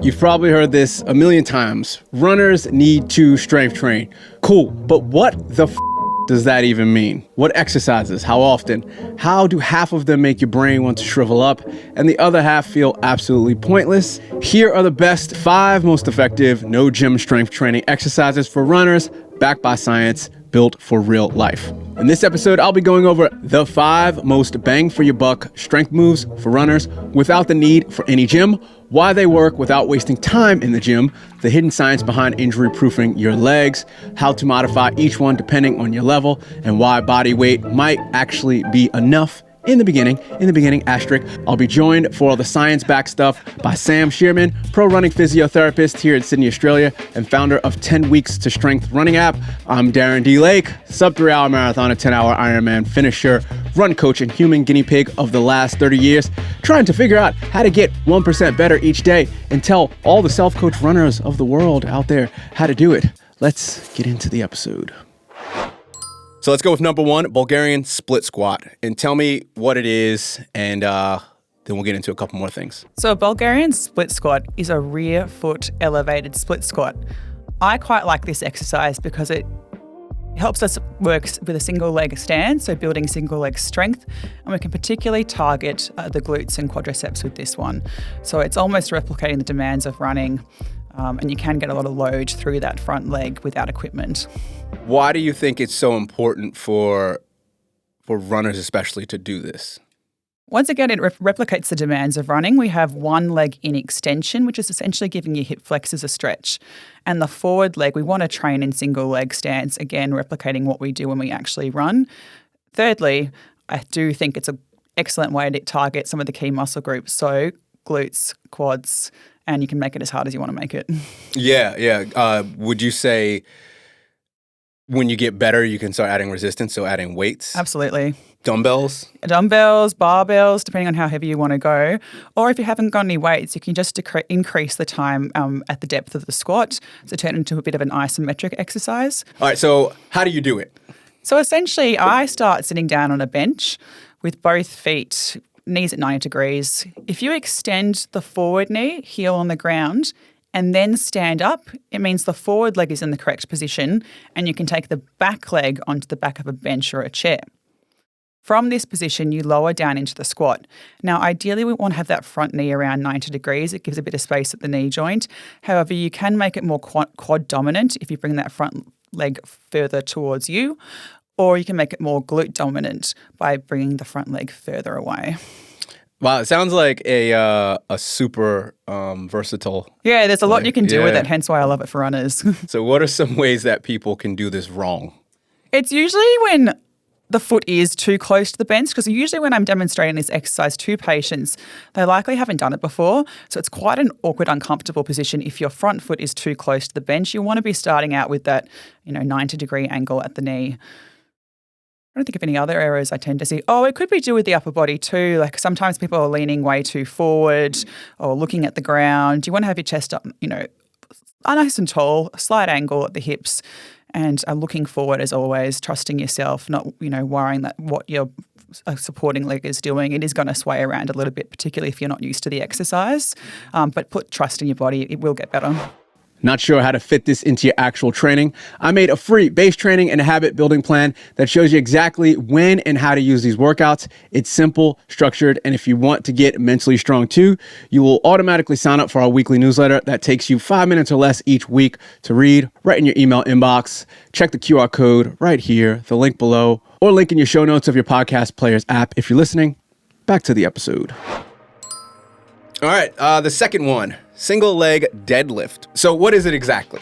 You've probably heard this a million times. Runners need to strength train. Cool, but what the does that even mean? What exercises? How often? How do half of them make your brain want to shrivel up and the other half feel absolutely pointless? Here are the best 5 most effective no gym strength training exercises for runners, backed by science, built for real life. In this episode, I'll be going over the 5 most bang for your buck strength moves for runners without the need for any gym, why they work without wasting time in the gym, the hidden science behind injury proofing your legs, how to modify each one depending on your level, and why body weight might actually be enough in the beginning, asterisk. I'll be joined for all the science-backed stuff by Sam Shearman, pro running physiotherapist here in Sydney, Australia, and founder of 10 Weeks to Strength running app. I'm Darren D. Lake, sub 3-hour marathon and 10-hour Ironman finisher, run coach and human guinea pig of the last 30 years, trying to figure out how to get 1% better each day and tell all the self-coach runners of the world out there how to do it. Let's get into the episode. So let's go with number 1, Bulgarian split squat. And tell me what it is, and then we'll get into a couple more things. So a Bulgarian split squat is a rear foot elevated split squat. I quite like this exercise because it helps us work with a single leg stance, so building single leg strength, and we can particularly target the glutes and quadriceps with this one. So it's almost replicating the demands of running, and you can get a lot of load through that front leg without equipment. Why do you think it's so important for runners especially to do this? Once again, it replicates the demands of running. We have one leg in extension, which is essentially giving your hip flexors a stretch. And the forward leg, we want to train in single leg stance, again, replicating what we do when we actually run. Thirdly, I do think it's an excellent way to target some of the key muscle groups. So glutes, quads, and you can make it as hard as you want to make it. Yeah. Would you say when you get better, you can start adding resistance, so adding weights? Absolutely. Dumbbells, barbells, depending on how heavy you want to go. Or if you haven't got any weights, you can just increase the time at the depth of the squat, so turn it into a bit of an isometric exercise. All right, so how do you do it? So essentially, I start sitting down on a bench with both feet, knees at 90 degrees. If you extend the forward knee, heel on the ground, and then stand up, it means the forward leg is in the correct position and you can take the back leg onto the back of a bench or a chair. From this position, you lower down into the squat. Now, ideally, we want to have that front knee around 90 degrees. It gives a bit of space at the knee joint. However, you can make it more quad dominant if you bring that front leg further towards you, or you can make it more glute dominant by bringing the front leg further away. Wow, it sounds like a super versatile. Yeah, there's a lot you can do with it, hence why I love it for runners. So what are some ways that people can do this wrong? It's usually when the foot is too close to the bench, because usually when I'm demonstrating this exercise to patients, they likely haven't done it before. So it's quite an awkward, uncomfortable position. If your front foot is too close to the bench, you want to be starting out with that, 90-degree angle at the knee. I don't think of any other errors I tend to see. It could be due with the upper body too. Like sometimes people are leaning way too forward or looking at the ground. You want to have your chest up, nice and tall, a slight angle at the hips, and looking forward as always, trusting yourself, not, worrying that what your supporting leg is doing. It is going to sway around a little bit, particularly if you're not used to the exercise. But put trust in your body. It will get better. Not sure how to fit this into your actual training? I made a free base training and habit building plan that shows you exactly when and how to use these workouts. It's simple, structured, and if you want to get mentally strong too, you will automatically sign up for our weekly newsletter that takes you 5 minutes or less each week to read right in your email inbox. Check the QR code right here, the link below, or link in your show notes of your podcast player's app if you're listening. Back to the episode. All right, the second one. Single leg deadlift. So what is it exactly?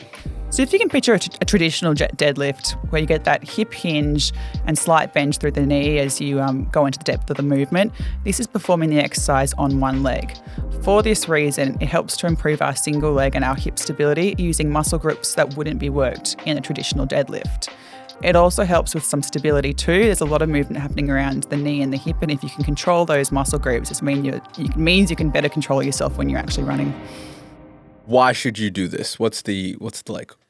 So if you can picture a traditional deadlift where you get that hip hinge and slight bend through the knee as you go into the depth of the movement, this is performing the exercise on one leg. For this reason, it helps to improve our single leg and our hip stability using muscle groups that wouldn't be worked in a traditional deadlift. It also helps with some stability too. There's a lot of movement happening around the knee and the hip, and if you can control those muscle groups, it means you can better control yourself when you're actually running. Why should you do this? What's the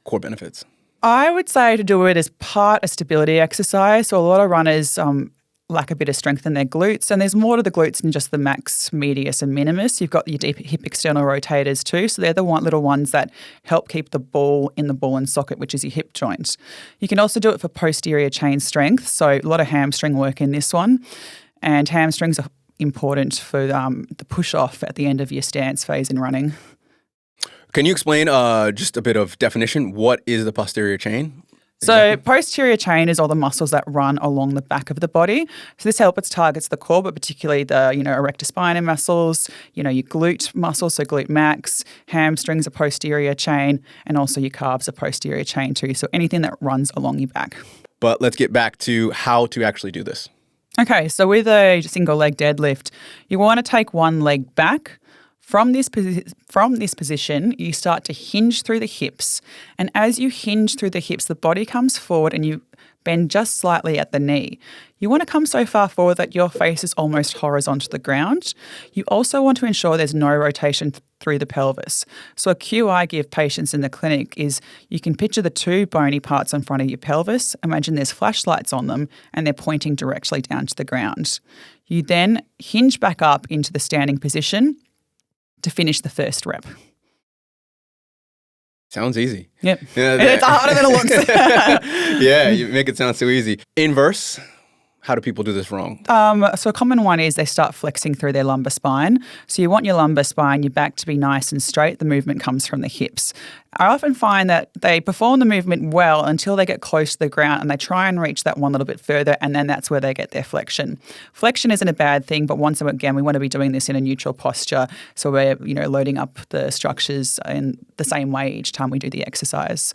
core benefits? I would say to do it as part of stability exercise. So a lot of runners lack a bit of strength in their glutes. And there's more to the glutes than just the max, medius and minimus. You've got your deep hip external rotators too. So they're the little ones that help keep the ball in the ball and socket, which is your hip joint. You can also do it for posterior chain strength. So a lot of hamstring work in this one. And hamstrings are important for the push-off at the end of your stance phase in running. Can you explain just a bit of definition? What is the posterior chain? So posterior chain is all the muscles that run along the back of the body. So this targets the core, but particularly the, erector spinae muscles, your glute muscles, so glute max, hamstrings are posterior chain, and also your calves are posterior chain too. So anything that runs along your back. But let's get back to how to actually do this. Okay, so with a single leg deadlift, you want to take one leg back. From this position, you start to hinge through the hips. And as you hinge through the hips, the body comes forward and you bend just slightly at the knee. You want to come so far forward that your face is almost horizontal to the ground. You also want to ensure there's no rotation through the pelvis. So a cue I give patients in the clinic is you can picture the two bony parts in front of your pelvis. Imagine there's flashlights on them and they're pointing directly down to the ground. You then hinge back up into the standing position to finish the first rep. Sounds easy. Yep. It's harder than it looks. Yeah, you make it sound so easy. Inverse, how do people do this wrong? So a common one is they start flexing through their lumbar spine. So you want your lumbar spine, your back to be nice and straight. The movement comes from the hips. I often find that they perform the movement well until they get close to the ground and they try and reach that one little bit further, and then that's where they get their flexion. Flexion isn't a bad thing, but once again, we want to be doing this in a neutral posture. So we're, loading up the structures in the same way each time we do the exercise.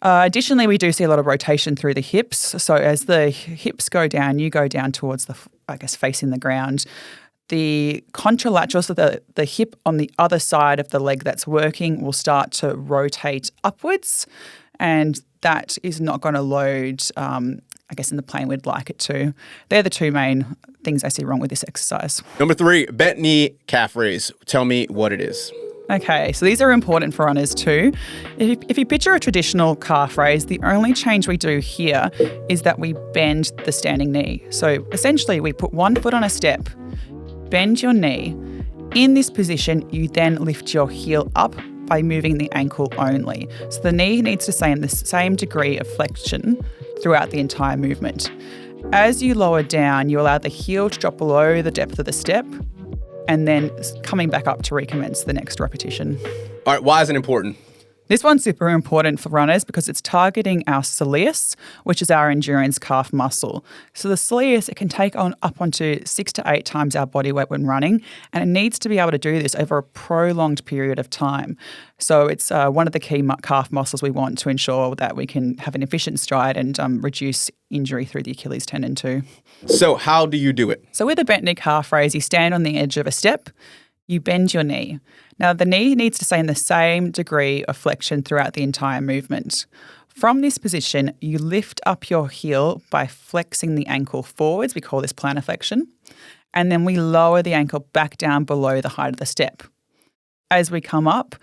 Additionally, we do see a lot of rotation through the hips. So as the hips go down, you go down towards facing the ground. The contralateral, so the hip on the other side of the leg that's working will start to rotate upwards, and that is not going to load, in the plane we'd like it to. They're the two main things I see wrong with this exercise. Number 3, bent knee calf raise. Tell me what it is. Okay, so these are important for runners too. If you picture a traditional calf raise, the only change we do here is that we bend the standing knee. So essentially we put one foot on a step, bend your knee. In this position, you then lift your heel up by moving the ankle only. So the knee needs to stay in the same degree of flexion throughout the entire movement. As you lower down, you allow the heel to drop below the depth of the step, and then coming back up to recommence the next repetition. All right, why is it important? This one's super important for runners because it's targeting our soleus, which is our endurance calf muscle. So the soleus, it can take on up onto 6 to 8 times our body weight when running, and it needs to be able to do this over a prolonged period of time. So it's one of the key calf muscles we want to ensure that we can have an efficient stride and reduce injury through the Achilles tendon too. So how do you do it? So with a bent knee calf raise, you stand on the edge of a step, you bend your knee. Now, the knee needs to stay in the same degree of flexion throughout the entire movement. From this position, you lift up your heel by flexing the ankle forwards. We call this plantar flexion. And then we lower the ankle back down below the height of the step. As we come up,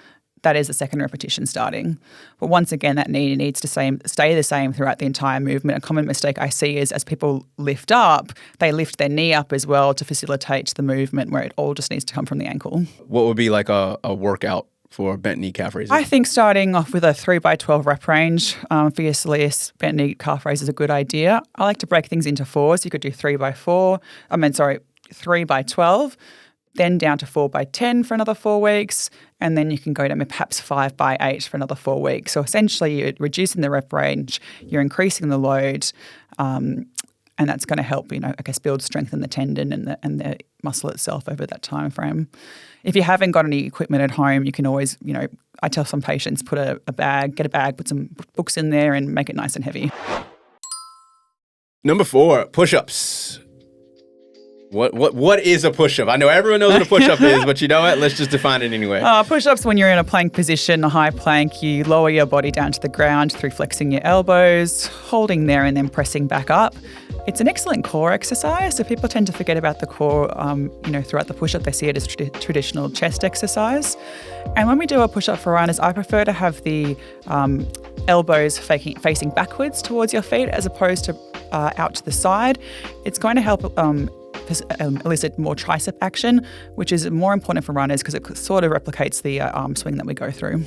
that is the second repetition starting. But once again, that knee needs to stay the same throughout the entire movement. A common mistake I see is as people lift up, they lift their knee up as well to facilitate the movement where it all just needs to come from the ankle. What would be like a workout for bent knee calf raises? I think starting off with a 3x12 rep range for your soleus bent knee calf raise is a good idea. I like to break things into 4s. You could do 3x12, then down to 4x10 for another 4 weeks, and then you can go to perhaps 5x8 for another 4 weeks. So essentially you're reducing the rep range, you're increasing the load, and that's going to help, build strength in the tendon and the muscle itself over that time frame. If you haven't got any equipment at home, you can always, I tell some patients, get a bag, put some books in there and make it nice and heavy. Number 4, push-ups. What is a push-up? I know everyone knows what a push-up is, but you know what? Let's just define it anyway. Push-ups, when you're in a plank position, a high plank, you lower your body down to the ground through flexing your elbows, holding there and then pressing back up. It's an excellent core exercise, so people tend to forget about the core, throughout the push-up. They see it as traditional chest exercise. And when we do a push-up for runners, I prefer to have the elbows facing backwards towards your feet as opposed to out to the side. It's going to help elicit more tricep action, which is more important for runners because it sort of replicates the arm swing that we go through.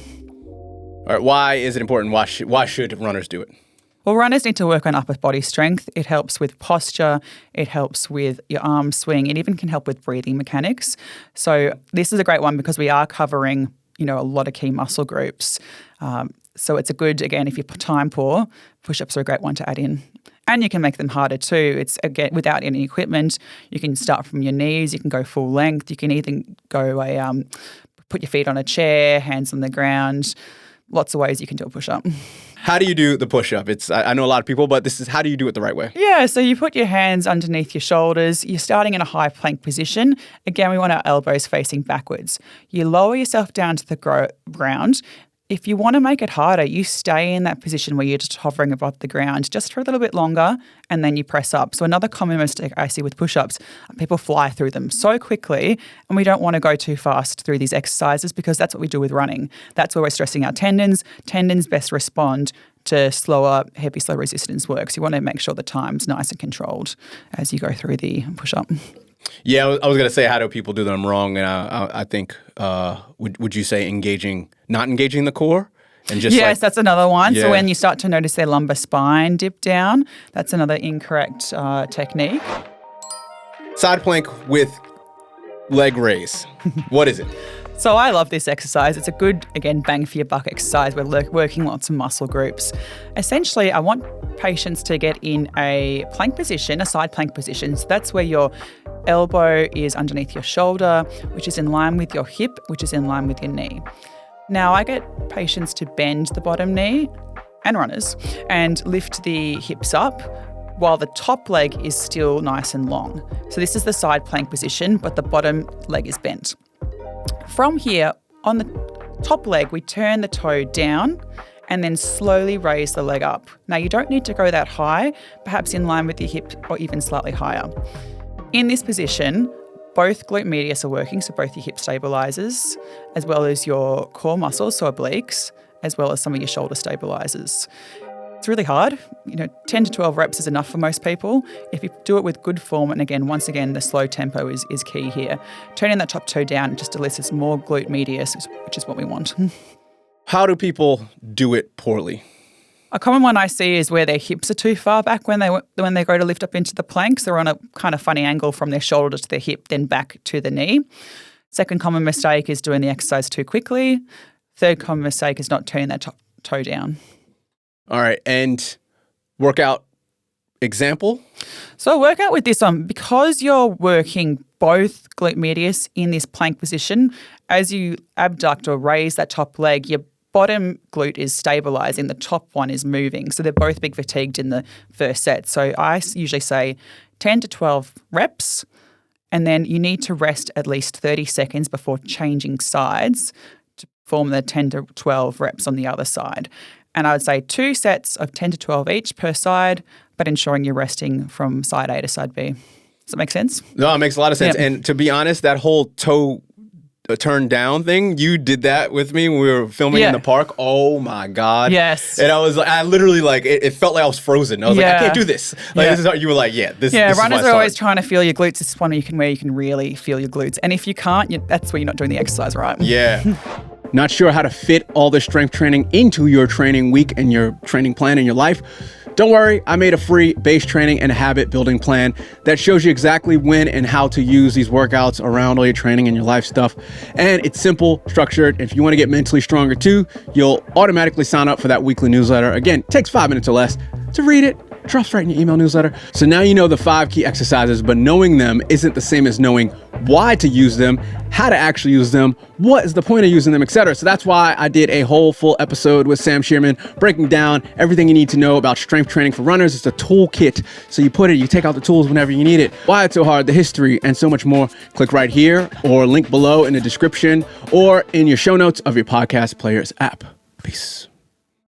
All right, why is it important? Why should runners do it? Well, runners need to work on upper body strength. It helps with posture. It helps with your arm swing. It even can help with breathing mechanics. So this is a great one because we are covering, a lot of key muscle groups. So it's a good, again, if you're time poor, push-ups are a great one to add in. And you can make them harder too. It's, again, without any equipment. You can start from your knees. You can go full length. You can even go put your feet on a chair, hands on the ground. Lots of ways you can do a push-up. How do you do the push-up? I know a lot of people, but how do you do it the right way? Yeah, so you put your hands underneath your shoulders. You're starting in a high plank position. Again, we want our elbows facing backwards. You lower yourself down to the ground. If you want to make it harder, you stay in that position where you're just hovering above the ground just for a little bit longer, and then you press up. So another common mistake I see with push-ups, people fly through them so quickly, and we don't want to go too fast through these exercises because that's what we do with running. That's where we're stressing our tendons. Tendons best respond to slow resistance work. So you want to make sure the time's nice and controlled as you go through the push-up. Yeah, I was going to say, how do people do them wrong? And I think, would you say not engaging the core? And just yes, that's another one. Yeah. So when you start to notice their lumbar spine dip down, that's another incorrect technique. Side plank with leg raise. What is it? So I love this exercise. It's a good, again, bang for your buck exercise. We're working lots of muscle groups. Essentially, I want patients to get in a plank position, a side plank position. So that's where your elbow is underneath your shoulder, which is in line with your hip, which is in line with your knee. Now, I get patients to bend the bottom knee, and runners, and lift the hips up while the top leg is still nice and long. So this is the side plank position, but the bottom leg is bent. From here, on the top leg, we turn the toe down and then slowly raise the leg up. Now, you don't need to go that high, perhaps in line with your hip or even slightly higher. In this position, both glute medius are working, so both your hip stabilizers, as well as your core muscles, so obliques, as well as some of your shoulder stabilizers. It's really hard. 10 to 12 reps is enough for most people. If you do it with good form, and once again, the slow tempo is key here. Turning that top toe down just elicits more glute medius, which is what we want. How do people do it poorly? A common one I see is where their hips are too far back when they go to lift up into the planks. They're on a kind of funny angle from their shoulder to their hip, then back to the knee. Second common mistake is doing the exercise too quickly. Third common mistake is not turning that top toe down. All right, and workout example? So workout with this on, because you're working both glute medius in this plank position, as you abduct or raise that top leg, your bottom glute is stabilizing, the top one is moving. So they're both big fatigued in the first set. So I usually say 10 to 12 reps, and then you need to rest at least 30 seconds before changing sides to form the 10 to 12 reps on the other side. And I would say 2 sets of 10 to 12 each per side, but ensuring you're resting from side A to side B. Does that make sense? No, it makes a lot of sense. Yeah. And to be honest, that whole toe turn down thing, you did that with me when we were filming in the park. Oh my God. Yes. And I literally it felt like I was frozen. I was like, I can't do this. This is how you were like, this runners is are always trying to feel your glutes. It's one where you can really feel your glutes. And if you can't, that's where you're not doing the exercise right. Yeah. Not sure how to fit all the strength training into your training week and your training plan in your life? Don't worry, I made a free base training and habit building plan that shows you exactly when and how to use these workouts around all your training and your life stuff. And it's simple, structured. If you want to get mentally stronger too, you'll automatically sign up for that weekly newsletter. Again, it takes 5 minutes or less to read it. Drops right in your email newsletter. So now you know the 5 key exercises, but knowing them isn't the same as knowing why to use them, how to actually use them, what is the point of using them, etc. So that's why I did a whole full episode with Sam Shearman breaking down everything you need to know about strength training for runners. It's a toolkit. So you take out the tools whenever you need it. Why it's so hard, the history, and so much more. Click right here or link below in the description or in your show notes of your podcast player's app. Peace.